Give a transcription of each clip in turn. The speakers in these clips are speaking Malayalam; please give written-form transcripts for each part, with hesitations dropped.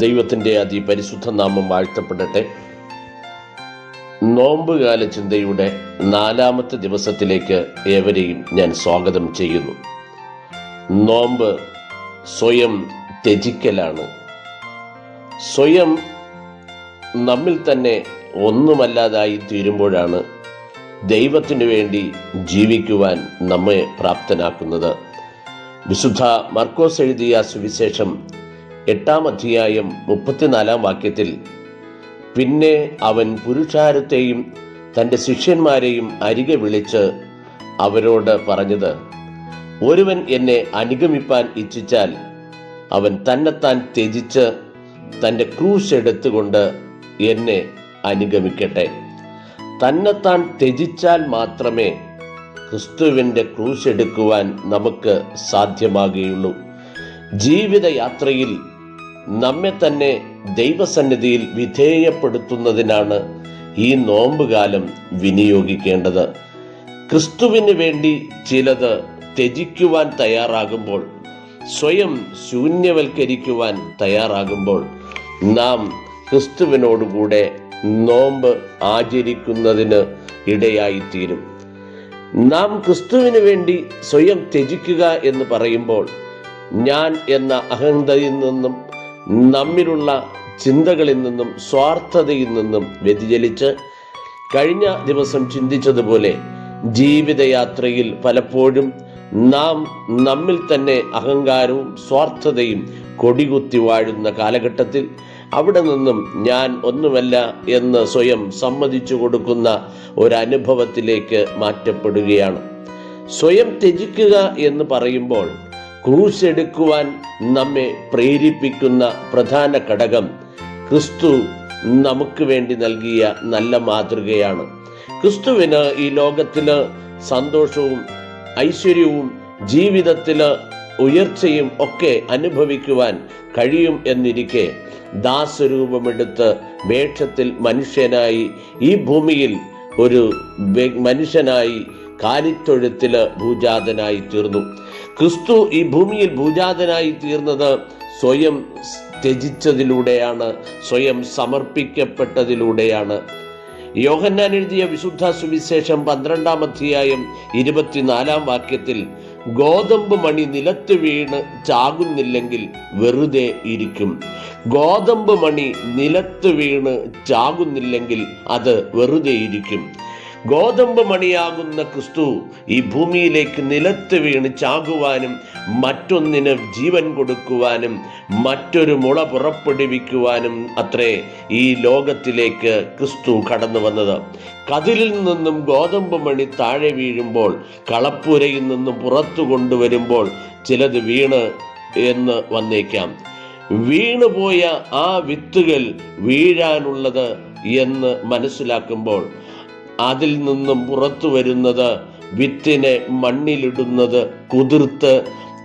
ദൈവത്തിൻ്റെ അതിപരിശുദ്ധ നാമം വാഴ്ത്തപ്പെടട്ടെ. നോമ്പുകാല ചിന്തയുടെ 4-ാമത്തെ ദിവസത്തിലേക്ക് ഏവരെയും ഞാൻ സ്വാഗതം ചെയ്യുന്നു. നോമ്പ് സ്വയം ത്യജിക്കലാണ്. സ്വയം നമ്മിൽ തന്നെ ഒന്നുമല്ലാതായി തീരുമ്പോഴാണ് ദൈവത്തിനു വേണ്ടി ജീവിക്കുവാൻ നമ്മെ പ്രാപ്തനാക്കുന്നത്. വിശുദ്ധ മർക്കോസ് എഴുതിയ സുവിശേഷം 8-ാം അധ്യായം 34-ാം വാക്യത്തിൽ, പിന്നെ അവൻ പുരുഷാരത്തെയും തൻ്റെ ശിഷ്യന്മാരെയും അരികെ വിളിച്ച് അവരോട് പറഞ്ഞത്, ഒരുവൻ എന്നെ അനുഗമിപ്പാൻ ഇച്ഛിച്ചാൽ അവൻ തന്നെത്താൻ ത്യജിച്ച് തൻ്റെ ക്രൂശ് എടുത്തുകൊണ്ട് എന്നെ അനുഗമിക്കട്ടെ. തന്നെത്താൻ ത്യജിച്ചാൽ മാത്രമേ ക്രിസ്തുവിൻ്റെ ക്രൂശ് എടുക്കുവാൻ നമുക്ക് സാധ്യമാകുകയുള്ളൂ. ജീവിതയാത്രയിൽ നമ്മെ തന്നെ ദൈവസന്നിധിയിൽ വിധേയപ്പെടുത്തുന്നതിനാണ് ഈ നോമ്പുകാലം വിനിയോഗിക്കേണ്ടത്. ക്രിസ്തുവിന് വേണ്ടി ചിലത് ത്യജിക്കുവാൻ തയ്യാറാകുമ്പോൾ, സ്വയം ശൂന്യവൽക്കരിക്കുവാൻ തയ്യാറാകുമ്പോൾ, നാം ക്രിസ്തുവിനോടുകൂടെ നോമ്പ് ആചരിക്കുന്നതിന് ഇടയായിത്തീരും. നാം ക്രിസ്തുവിന് വേണ്ടി സ്വയം ത്യജിക്കുക എന്ന് പറയുമ്പോൾ, ഞാൻ എന്ന അഹന്തയിൽ നിന്നും, നമ്മിലുള്ള ചിന്തകളിൽ നിന്നും, സ്വാർത്ഥതയിൽ നിന്നും വ്യതിചലിച്ച്, കഴിഞ്ഞ ദിവസം ചിന്തിച്ചതുപോലെ ജീവിതയാത്രയിൽ പലപ്പോഴും നാം നമ്മിൽ തന്നെ അഹങ്കാരവും സ്വാർത്ഥതയും കൊടികുത്തി വാഴുന്ന കാലഘട്ടത്തിൽ അവിടെ നിന്നും ഞാൻ ഒന്നുമല്ല എന്ന് സ്വയം സമ്മതിച്ചു കൊടുക്കുന്ന ഒരനുഭവത്തിലേക്ക് മാറ്റപ്പെടുകയാണ്. സ്വയം ത്യജിക്കുക എന്ന് പറയുമ്പോൾ ക്രൂശ് എടുക്കുവാൻ നമ്മെ പ്രേരിപ്പിക്കുന്ന പ്രധാന ഘടകം ക്രിസ്തു നമുക്ക് വേണ്ടി നൽകിയ നല്ല മാതൃകയാണ്. ക്രിസ്തുവിന് ഈ ലോകത്തില് സന്തോഷവും ഐശ്വര്യവും ജീവിതത്തില് ഉയർച്ചയും ഒക്കെ അനുഭവിക്കുവാൻ കഴിയും എന്നിരിക്കെ, ദാസരൂപമെടുത്ത് വേഷത്തിൽ മനുഷ്യനായി ഈ ഭൂമിയിൽ ഒരു മനുഷ്യനായി കാലിത്തൊഴുത്തില് ഭൂജാതനായി തീർന്നു. ക്രിസ്തു ഈ ഭൂമിയിൽ ഭൂജാതനായി തീർന്നത് സ്വയം ത്യജിച്ചതിലൂടെയാണ്, സ്വയം സമർപ്പിക്കപ്പെട്ടതിലൂടെയാണ്. യോഹന്നാൻ എഴുതിയ വിശുദ്ധ സുവിശേഷം 12-ാം അധ്യായം 24-ാം വാക്യത്തിൽ, ഗോതമ്പ് മണി നിലത്ത് വീണ് ചാകുന്നില്ലെങ്കിൽ വെറുതെ ഇരിക്കും. ഗോതമ്പ് മണി നിലത്ത് വീണ് ചാകുന്നില്ലെങ്കിൽ അത് വെറുതെ ഇരിക്കും. ഗോതമ്പ് മണിയാകുന്ന ക്രിസ്തു ഈ ഭൂമിയിലേക്ക് നിലത്ത് വീണ് ചാകുവാനും മറ്റൊന്നിന് ജീവൻ കൊടുക്കുവാനും മറ്റൊരു മുള പുറപ്പെടുവിക്കുവാനും അത്രേ ഈ ലോകത്തിലേക്ക് ക്രിസ്തു കടന്നു വന്നത്. കതിരിൽ നിന്നും ഗോതമ്പ് മണി താഴെ വീഴുമ്പോൾ, കളപ്പുരയിൽ നിന്നും പുറത്തു കൊണ്ടുവരുമ്പോൾ ചിലത് വീണ് എന്ന് വന്നേക്കാം. വീണുപോയ ആ വിത്തുകൾ വീഴാനുള്ളത് എന്ന് മനസ്സിലാക്കുമ്പോൾ, അതിൽ നിന്നും പുറത്തു വരുന്നത്, വിത്തിനെ മണ്ണിലിടുന്നത്, കുതിർത്ത്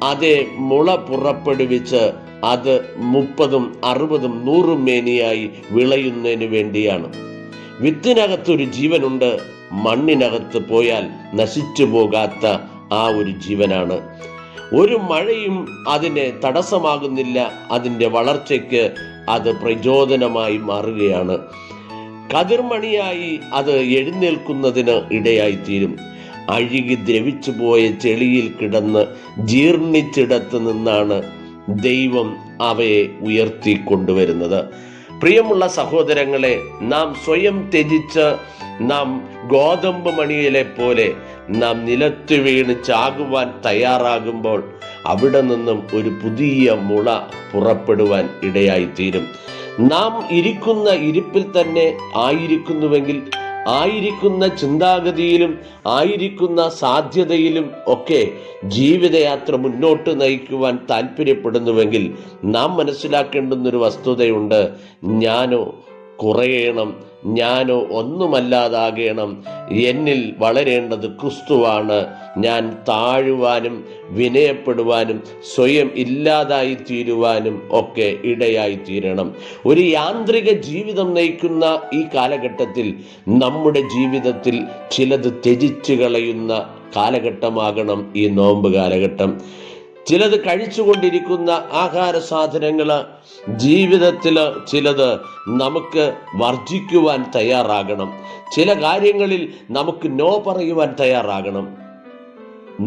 അതേ മുള പുറപ്പെടുവിച്ച് അത് 30, 60, 100 മേനിയായി വിളയുന്നതിന് വേണ്ടിയാണ്. വിത്തിനകത്തൊരു ജീവനുണ്ട്, മണ്ണിനകത്ത് പോയാൽ നശിച്ചു പോകാത്ത ആ ഒരു ജീവനാണ്. ഒരു മഴയും അതിനെ തടസ്സമാകുന്നില്ല, അതിൻ്റെ വളർച്ചയ്ക്ക് അത് പ്രചോദനമായി മാറുകയാണ്. കതിർമണിയായി അത് എഴുന്നേൽക്കുന്നതിന് ഇടയായിത്തീരും. അഴുകി ദ്രവിച്ചു പോയ ചെളിയിൽ കിടന്ന് ജീർണിച്ചിടത്ത് നിന്നാണ് ദൈവം അവയെ ഉയർത്തിക്കൊണ്ടുവരുന്നത്. പ്രിയമുള്ള സഹോദരങ്ങളെ, നാം സ്വയം ത്യജിച്ച് നാം ഗോതമ്പ് മണിയിലെ പോലെ നാം നിലത്ത് വീണ് ചാകുവാൻ തയ്യാറാകുമ്പോൾ അവിടെ നിന്നും ഒരു പുതിയ മുള പുറപ്പെടുവാൻ ഇടയായിത്തീരും. നാം ഇരിക്കുന്ന ഇരിപ്പിൽ തന്നെ ആയിരിക്കുന്നുവെങ്കിൽ, ആയിരിക്കുന്ന ചിന്താഗതിയിലും ആയിരിക്കുന്ന സാധ്യതയിലും ഒക്കെ ജീവിതയാത്ര മുന്നോട്ട് നയിക്കുവാൻ താല്പര്യപ്പെടുന്നുവെങ്കിൽ, നാം മനസ്സിലാക്കേണ്ടുന്നൊരു വസ്തുതയുണ്ട്. ഞാനോ കുറയണം, ഞാനോ ഒന്നുമല്ലാതാകണം, എന്നിൽ വളരേണ്ടത് ക്രിസ്തുവാണ്. ഞാൻ താഴുവാനും വിനയപ്പെടുവാനും സ്വയം ഇല്ലാതായി തീരുവാനും ഒക്കെ ഇടയായി തീരണം. ഒരു യാന്ത്രിക ജീവിതം നയിക്കുന്ന ഈ കാലഘട്ടത്തിൽ നമ്മുടെ ജീവിതത്തിൽ ചിലത് ത്യജിച്ചു കളയുന്ന കാലഘട്ടമാകണം ഈ നോമ്പ് കാലഘട്ടം. ചിലത് കഴിച്ചുകൊണ്ടിരിക്കുന്ന ആഹാര സാധനങ്ങൾ ജീവിതത്തിൽ ചിലത് നമുക്ക് വർജിക്കുവാൻ തയ്യാറാകണം. ചില കാര്യങ്ങളിൽ നമുക്ക് നോ പറയുവാൻ തയ്യാറാകണം.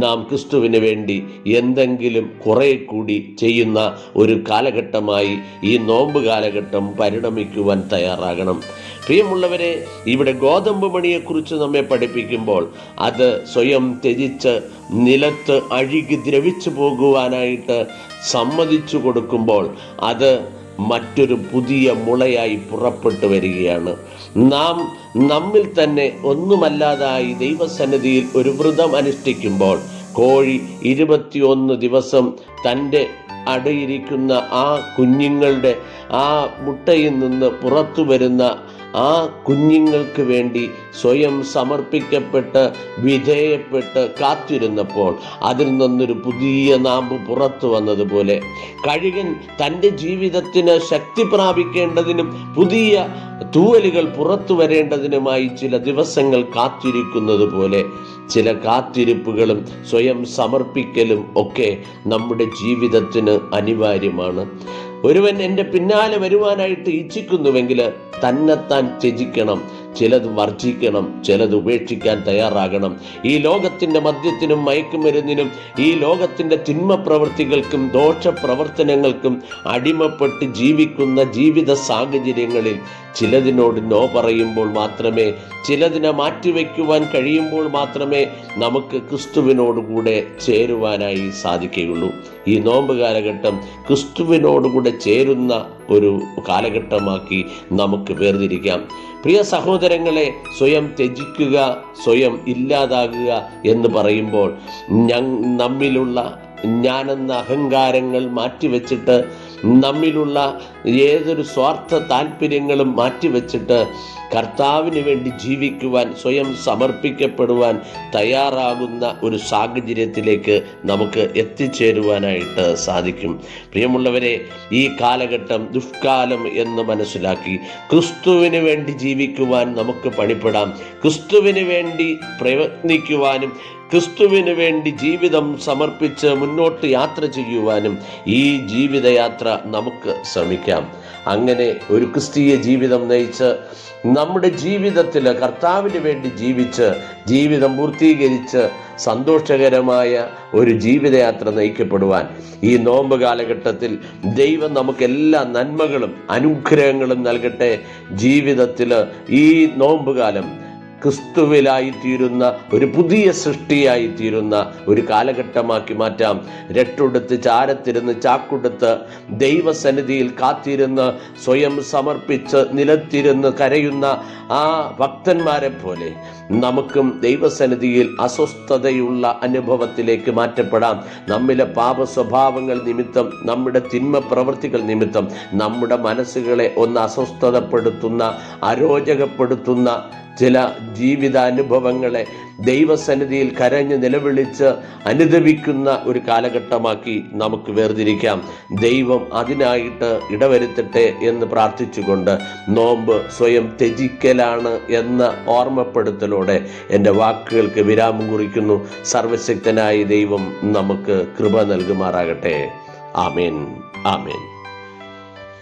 നാം ക്രിസ്തുവിന് വേണ്ടി എന്തെങ്കിലും കുറെ കൂടി ചെയ്യുന്ന ഒരു കാലഘട്ടമായി ഈ നോമ്പ് കാലഘട്ടം പരിണമിക്കുവാൻ തയ്യാറാകണം. പ്രിയമുള്ളവരെ, ഇവിടെ ഗോതമ്പ് മണിയെക്കുറിച്ച് നമ്മെ പഠിപ്പിക്കുമ്പോൾ അത് സ്വയം ത്യജിച്ച് നിലത്ത് അഴുകി ദ്രവിച്ചു പോകുവാനായിട്ട് സമ്മതിച്ചു കൊടുക്കുമ്പോൾ അത് മറ്റൊരു പുതിയ മുളയായി പുറപ്പെട്ടു വരികയാണ്. നാം നമ്മിൽ തന്നെ ഒന്നുമല്ലാതായി ദൈവസന്നിധിയിൽ ഒരു വ്രതം അനുഷ്ഠിക്കുമ്പോൾ കോഴി 21 ദിവസം തൻ്റെ അടയിരിക്കുന്ന ആ കുഞ്ഞുങ്ങളുടെ ആ മുട്ടയിൽ നിന്ന് പുറത്തു വരുന്ന ആ കുഞ്ഞുങ്ങൾക്ക് വേണ്ടി സ്വയം സമർപ്പിക്കപ്പെട്ട് വിധേയപ്പെട്ട് കാത്തിരുന്നപ്പോൾ അതിൽ നിന്നൊരു പുതിയ നാമ്പ് പുറത്തു വന്നതുപോലെ കഴുകൻ തൻ്റെ ജീവിതത്തിന് ശക്തി പ്രാപിക്കേണ്ടതിനും പുതിയ തൂവലുകൾ പുറത്തു വരേണ്ടതിനുമായി ചില ദിവസങ്ങൾ കാത്തിരിക്കുന്നത് പോലെ ചില കാത്തിരിപ്പുകളും സ്വയം സമർപ്പിക്കലും ഒക്കെ നമ്മുടെ ജീവിതത്തിന് അനിവാര്യമാണ്. ഒരുവൻ എൻ്റെ പിന്നാലെ വരുവാനായിട്ട് ഇച്ഛിക്കുന്നുവെങ്കിൽ തന്നെത്താൻ ത്യജിക്കണം, ചിലത് വർജിക്കണം, ചിലത് ഉപേക്ഷിക്കാൻ തയ്യാറാകണം. ഈ ലോകത്തിൻ്റെ മദ്യത്തിനും മയക്കുമരുന്നിനും ഈ ലോകത്തിൻ്റെ തിന്മ പ്രവൃത്തികൾക്കും ദോഷപ്രവർത്തനങ്ങൾക്കും അടിമപ്പെട്ട് ജീവിക്കുന്ന ജീവിത സാഹചര്യങ്ങളിൽ ചിലതിനോട് നോ പറയുമ്പോൾ മാത്രമേ, ചിലതിനെ മാറ്റിവെക്കുവാൻ കഴിയുമ്പോൾ മാത്രമേ നമുക്ക് ക്രിസ്തുവിനോടുകൂടെ ചേരുവാനായി സാധിക്കുകയുള്ളൂ. ഈ നോമ്പ് കാലഘട്ടം ക്രിസ്തുവിനോടുകൂടെ ചേരുന്ന ഒരു കാലഘട്ടമാക്കി നമുക്ക് വേർതിരിക്കാം. പ്രിയ സഹോദരങ്ങളെ, സ്വയം ത്യജിക്കുക, സ്വയം ഇല്ലാതാകുക എന്ന് പറയുമ്പോൾ നമ്മിലുള്ള ഞാനെന്ന അഹങ്കാരങ്ങൾ മാറ്റിവെച്ചിട്ട് നമ്മിലുള്ള ഏതൊരു സ്വാർത്ഥ താല്പര്യങ്ങളും മാറ്റിവെച്ചിട്ട് കർത്താവിന് വേണ്ടി ജീവിക്കുവാൻ, സ്വയം സമർപ്പിക്കപ്പെടുവാൻ തയ്യാറാകുന്ന ഒരു സാഹചര്യത്തിലേക്ക് നമുക്ക് എത്തിച്ചേരുവാനായിട്ട് സാധിക്കും. പ്രിയമുള്ളവരെ, ഈ കാലഘട്ടം ദുഷ്കാലം എന്ന് മനസ്സിലാക്കി ക്രിസ്തുവിന് വേണ്ടി ജീവിക്കുവാൻ നമുക്ക് പണിപ്പെടാം. ക്രിസ്തുവിന് വേണ്ടി പ്രയത്നിക്കുവാനും ക്രിസ്തുവിന് വേണ്ടി ജീവിതം സമർപ്പിച്ച് മുന്നോട്ട് യാത്ര ചെയ്യുവാനും ഈ ജീവിതയാത്ര നമുക്ക് ശ്രമിക്കാം. അങ്ങനെ ഒരു ക്രിസ്തീയ ജീവിതം നയിച്ച് നമ്മുടെ ജീവിതത്തിൽ കർത്താവിന് വേണ്ടി ജീവിച്ച് ജീവിതം പൂർത്തീകരിച്ച് സന്തോഷകരമായ ഒരു ജീവിതയാത്ര നയിക്കപ്പെടുവാൻ ഈ നോമ്പ് കാലഘട്ടത്തിൽ ദൈവം നമുക്ക് എല്ലാ നന്മകളും അനുഗ്രഹങ്ങളും നൽകട്ടെ. ജീവിതത്തിൽ ഈ നോമ്പ് കാലം ക്രിസ്തുവിലായിത്തീരുന്ന ഒരു പുതിയ സൃഷ്ടിയായിത്തീരുന്ന ഒരു കാലഘട്ടമാക്കി മാറ്റാം. രട്ടുടുത്ത് ചാരത്തിരുന്ന് ചാക്കുടുത്ത് ദൈവസന്നിധിയിൽ കാത്തിരുന്ന് സ്വയം സമർപ്പിച്ച് നിലത്തിരുന്ന് കരയുന്ന ആ ഭക്തന്മാരെ പോലെ നമുക്കും ദൈവസന്നിധിയിൽ അസ്വസ്ഥതയുള്ള അനുഭവത്തിലേക്ക് മാറ്റപ്പെടാം. നമ്മിലെ പാപ സ്വഭാവങ്ങൾ നിമിത്തം, നമ്മുടെ തിന്മ പ്രവൃത്തികൾ നിമിത്തം നമ്മുടെ മനസ്സുകളെ ഒന്ന് അസ്വസ്ഥതപ്പെടുത്തുന്ന, അരോചകപ്പെടുത്തുന്ന ചില ജീവിതാനുഭവങ്ങളെ ദൈവസന്നിധിയിൽ കരഞ്ഞ് നിലവിളിച്ച് അനുദപിക്കുന്ന ഒരു കാലഘട്ടമാക്കി നമുക്ക് വേർതിരിക്കാം. ദൈവം അതിനായിട്ട് ഇടവരുത്തട്ടെ എന്ന് പ്രാർത്ഥിച്ചുകൊണ്ട് നോമ്പ് സ്വയം ത്യജിക്കലാണ് എന്ന ഓർമ്മപ്പെടുത്തലോടെ എൻ്റെ വാക്കുകൾക്ക് വിരാമം കുറിക്കുന്നു. സർവശക്തനായ ദൈവം നമുക്ക് കൃപ നൽകുമാറാകട്ടെ. ആമേൻ, ആമേൻ.